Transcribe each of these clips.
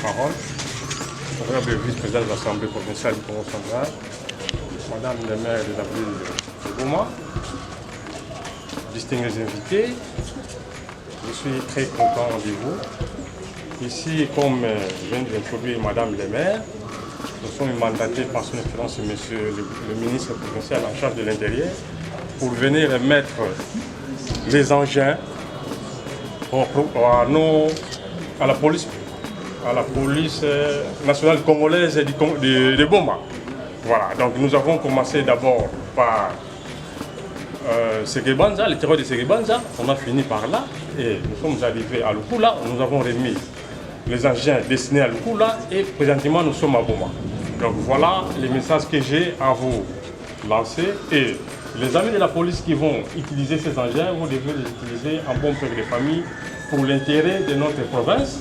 parole. Honorable vice-président de l'Assemblée provinciale du Congo central, Madame le maire de la ville de Goma, distingués invités, je suis très content de vous. Ici, comme vient d'introduire Madame le maire, nous sommes mandatés par son excellence Monsieur le ministre provincial en charge de l'Intérieur pour venir mettre les engins à la police nationale congolaise de Goma. Voilà, donc nous avons commencé d'abord par Séguébanza, le terrain de Séguébanza. On a fini par là et nous sommes arrivés à Lukula. Nous avons remis les engins destinés à Lukula et présentement nous sommes à Goma. Donc voilà les messages que j'ai à vous lancer. Et les amis de la police qui vont utiliser ces engins, vous devez les utiliser en bon père de famille pour l'intérêt de notre province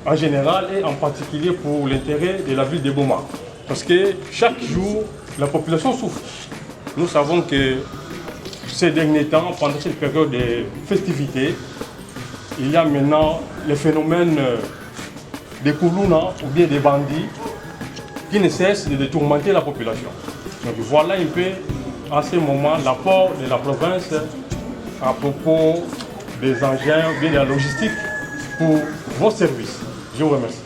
en général et en particulier pour l'intérêt de la ville de Goma. Parce que chaque jour, la population souffre. Nous savons que ces derniers temps, pendant cette période de festivités, il y a maintenant le phénomène des Koulouna ou bien des bandits qui ne cessent de tourmenter la population. Donc voilà un peu à ce moment l'apport de la province à propos des engins ou bien de la logistique pour vos services. Je vous remercie.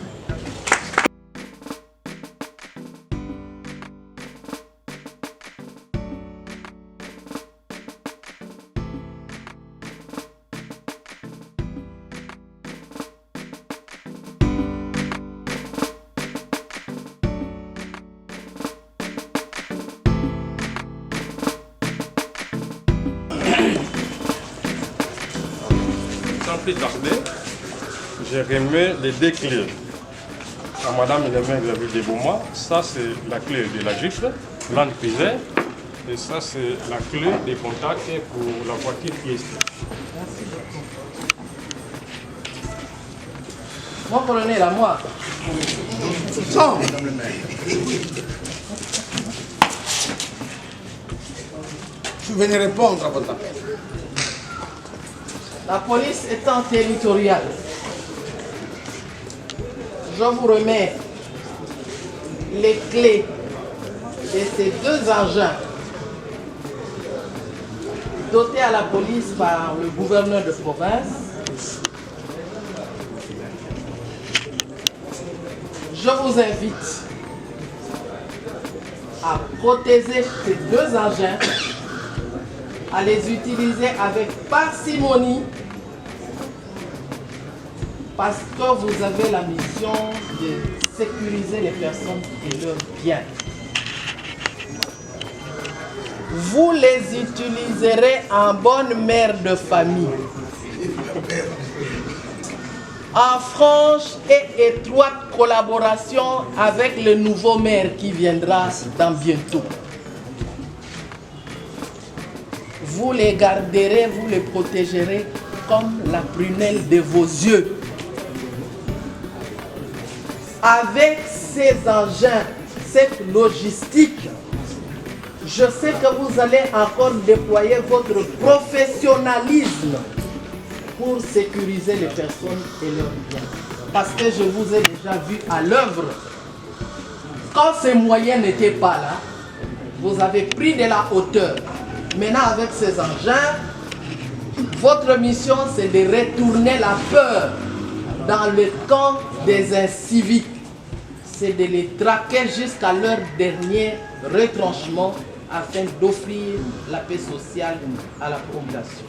Sans plus tarder, j'ai remis les deux clés à Madame le maire de la ville de Goma. Ça, c'est la clé de la gifle, grande prisée. Et ça, c'est la clé des contacts pour la voiture qui est ici. Merci beaucoup. Mon colonel, à moi. Sans, Madame le maire. Je venais répondre à votre appel. La police étant territoriale, je vous remets les clés de ces deux engins dotés à la police par le gouverneur de province. Je vous invite à protéger ces deux engins, à les utiliser avec parcimonie, parce que vous avez la mission de sécuriser les personnes et leurs biens. Vous les utiliserez en bonne mère de famille, en franche et étroite collaboration avec le nouveau maire qui viendra dans bientôt. Vous les garderez, vous les protégerez comme la prunelle de vos yeux. Avec ces engins, cette logistique, je sais que vous allez encore déployer votre professionnalisme pour sécuriser les personnes et leurs biens. Parce que je vous ai déjà vu à l'œuvre. Quand ces moyens n'étaient pas là, vous avez pris de la hauteur. Maintenant, avec ces engins, votre mission, c'est de retourner la peur dans le camp des inciviques. C'est de les traquer jusqu'à leur dernier retranchement afin d'offrir la paix sociale à la population.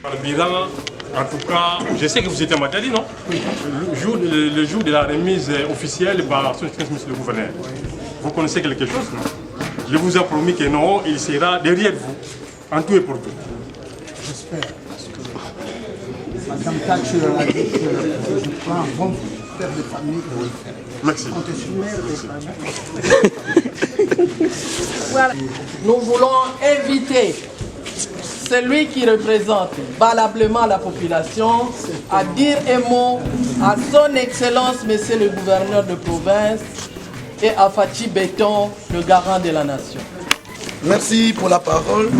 Par le bilan, en tout cas, je sais que vous étiez à Matadi, non? Oui. Le jour de la remise officielle par son excellence, monsieur le gouverneur. Oui. Vous connaissez quelque chose, non? Je vous ai promis que non, il sera derrière vous, en tout et pour tout. J'espère, parce que Madame Thatcher a dit que je prends un bon père de famille pour le faire. Merci. Voilà. Nous voulons inviter celui qui représente valablement la population à dire un mot à son Excellence, Monsieur le gouverneur de province, et à Fathi Béton, le garant de la nation. Merci pour la parole.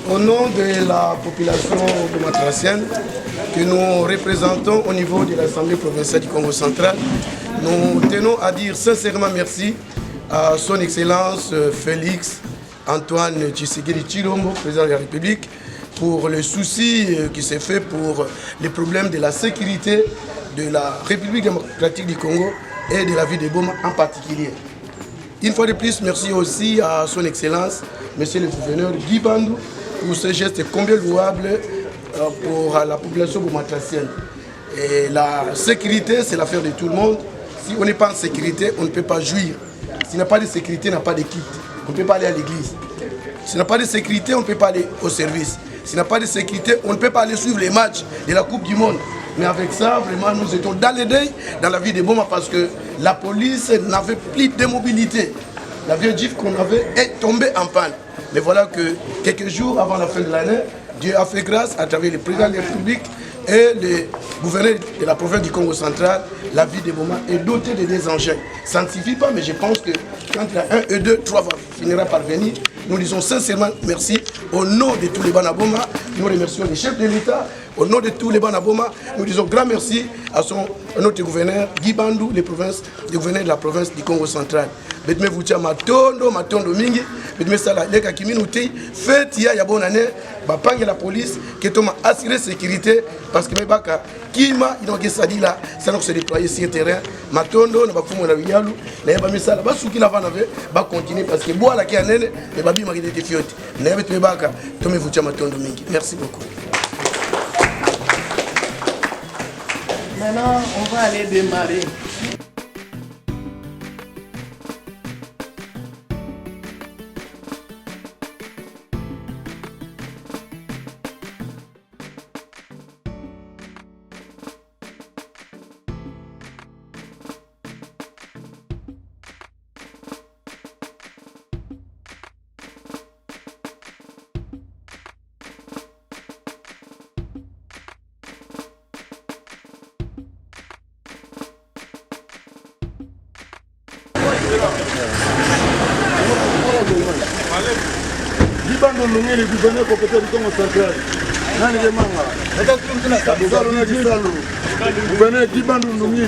Au nom de la population bomatracienne que nous représentons au niveau de l'Assemblée provinciale du Congo central, nous tenons à dire sincèrement merci à son Excellence Félix Antoine Tshisekedi Tshilombo, président de la République, pour le souci qui s'est fait pour les problèmes de la sécurité de la République démocratique du Congo et de la ville de Boma en particulier. Une fois de plus, merci aussi à son Excellence, Monsieur le gouverneur Guy Bandou, pour ce geste combien louable pour la population bomatracienne. Et la sécurité, c'est l'affaire de tout le monde. Si on n'est pas en sécurité, on ne peut pas jouir. S'il n'y a pas de sécurité, on n'a pas d'équipe. On ne peut pas aller à l'église. S'il n'y a pas de sécurité, on ne peut pas aller au service. S'il n'y a pas de sécurité, on ne peut pas aller suivre les matchs de la Coupe du Monde. Mais avec ça, vraiment, nous étions dans les deuils dans la ville de Boma parce que la police n'avait plus de mobilité. La vieille GIF qu'on avait est tombée en panne. Mais voilà que quelques jours avant la fin de l'année, Dieu a fait grâce à travers le président de la République et le gouverneur de la province du Congo central. La ville de Boma est dotée de des engins. Ça ne suffit pas, mais je pense que quand il y a 1 et 2, 3 finira par venir. Nous disons sincèrement merci au nom de tous les Banaboma. Nous remercions les chefs de l'État. Au nom de tous les Banaboma, nous disons grand merci à notre gouverneur Guy Bandou, le gouverneur de la province du Congo central. Betme vucha matondo mingi, betme sala leka kiminuti, fête ya bonne année, bapange la police qui toma assurer sécurité parce que mebaka kima inoke sadila ça nous se déployer sur terrain matondo na bafumo na biyalu na yaba misala basuki la vana ba continuer parce que bois la ki anene et babi makide te fioti na yaba mebaka tome vucha matondo mingi. Merci beaucoup. Maintenant, on va aller démarrer. Libando Lungi, le gouverneur compétent du Congo central. Nani Gemanga. Gouverneur Libando Lungi.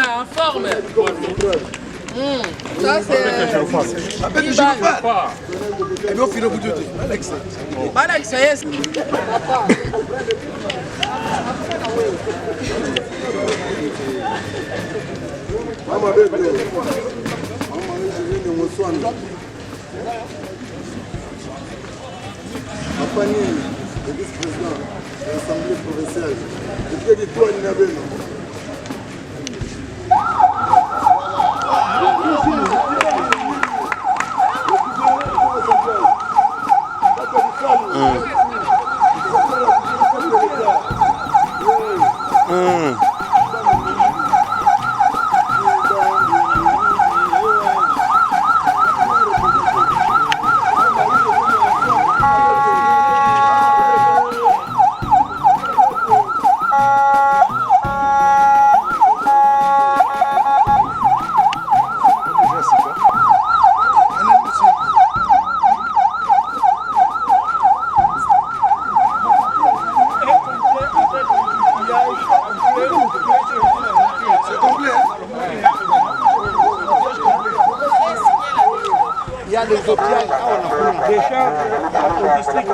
En forme. Ça c'est... Et bien au final, vous dites, Alex. Alex, yes. Mama bébé. Mama je viens de Mossouane. Apani, le vice-président de l'Assemblée provinciale. Je dis toi, Ninabeno. Il y a des hôpitaux déjà au district.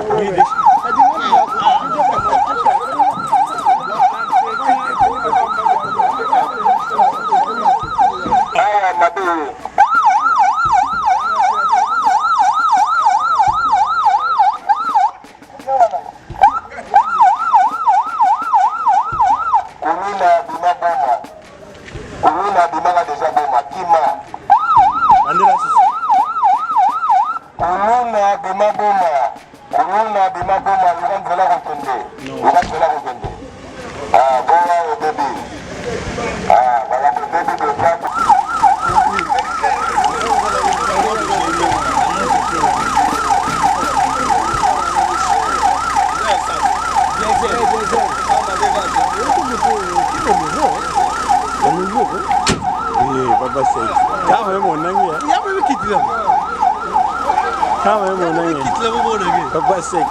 Papa Sek.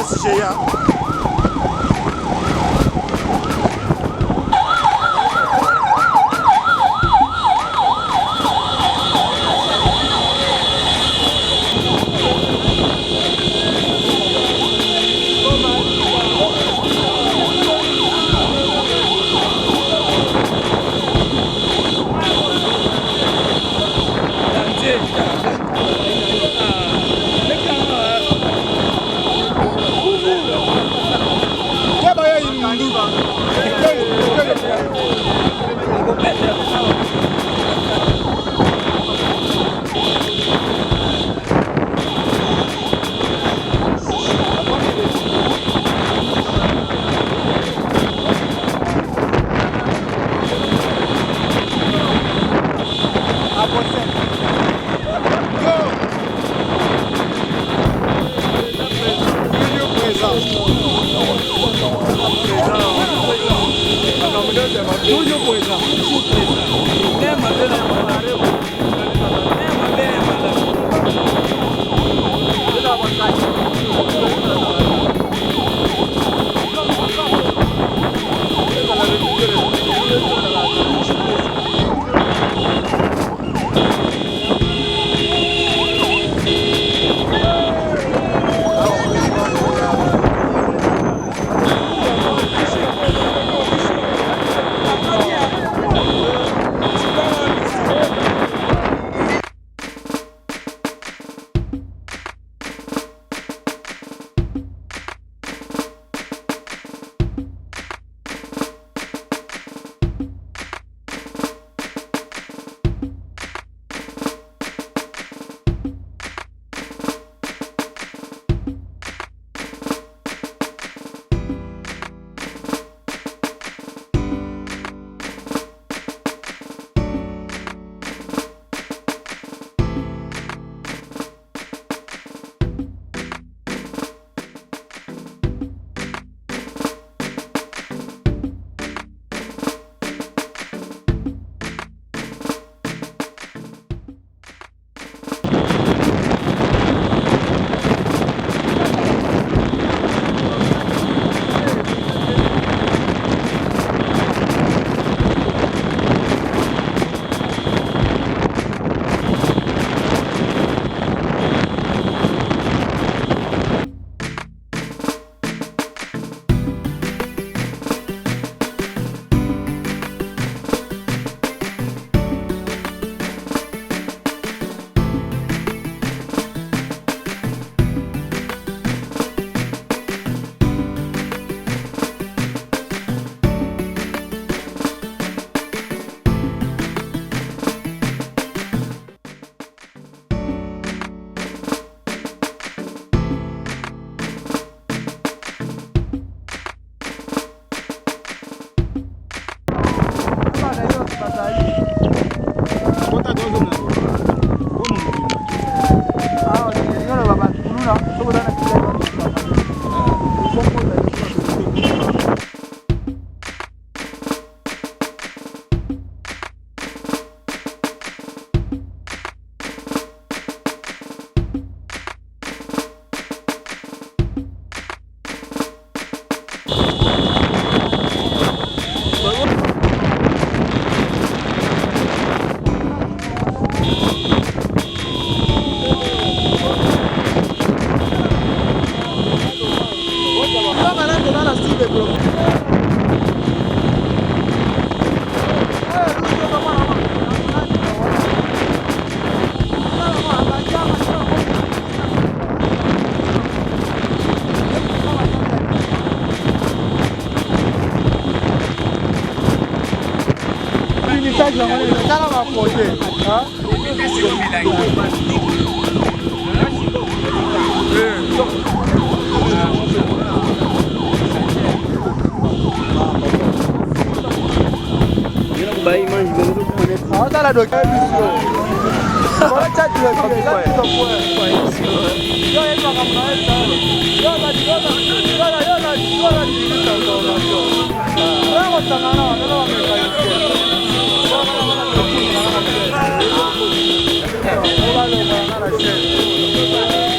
Alias Géa.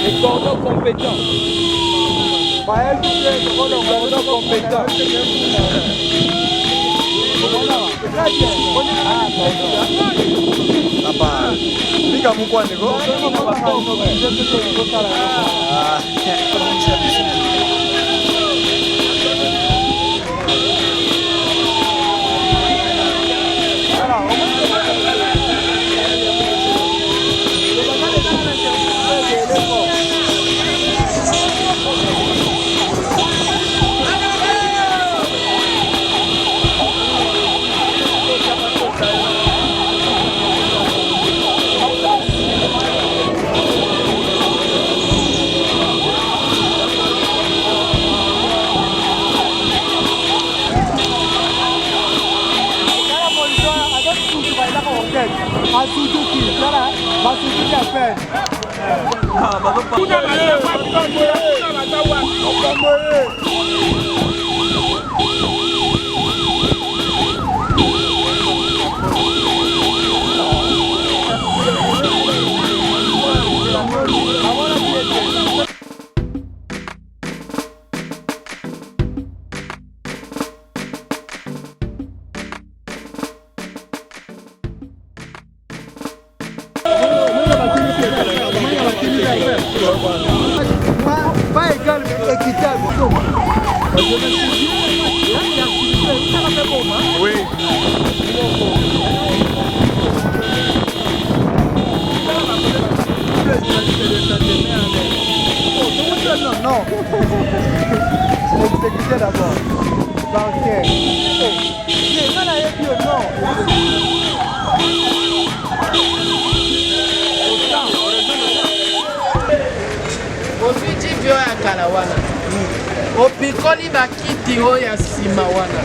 Les cordons compétents. Pas égal mais équitable. Oui. Non. Exécuter d'abord. Bancaire. ozwi jivio ya kala wana opikoli bakiti oyo ya nsima wana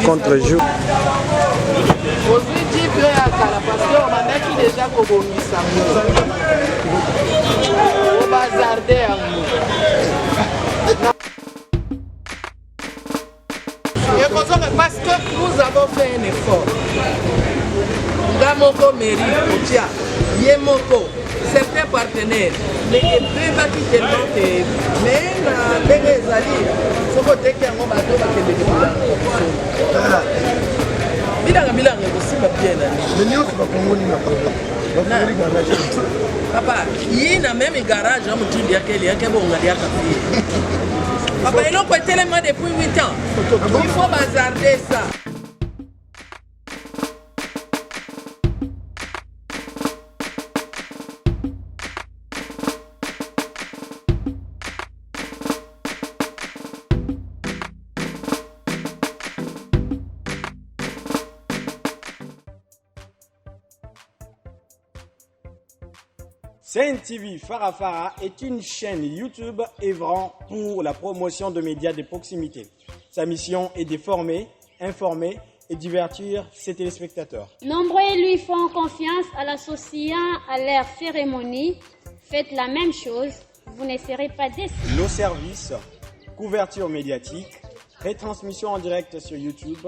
Contre-jour. ozwi jivio ya kala parce obandaki deja kobongisa ngo obazarde yango ekozonga parce que nous avons fait un effort nga moko mairie kotia ye moko certains partenaires mais ebebaki tellement te mais na ndenge ezali soki oteki yango bato bakende bilanga ekosimba bien papa ye na même garage a motindi yake eliyake bongaliaka fie papa eloko etelema depuis 8 ans il faut bazarder ça. Sen TV Farafara est une chaîne YouTube œuvrant pour la promotion de médias de proximité. Sa mission est de former, informer et divertir ses téléspectateurs. Nombreux lui font confiance en l'associant à leur cérémonie. Faites la même chose, vous ne serez pas déçus. Nos services, couverture médiatique, retransmission en direct sur YouTube,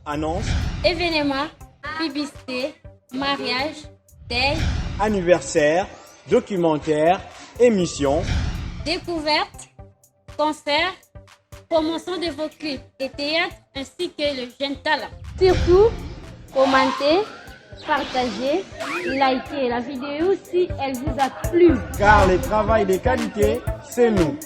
annonces, Événements, publicité, mariage, deuil, anniversaires, documentaires, émissions, découvertes, concerts, promotion de vos clips et théâtres ainsi que le jeune talent. Surtout, commentez, partagez, likez la vidéo si elle vous a plu. car le travail de qualité, c'est nous.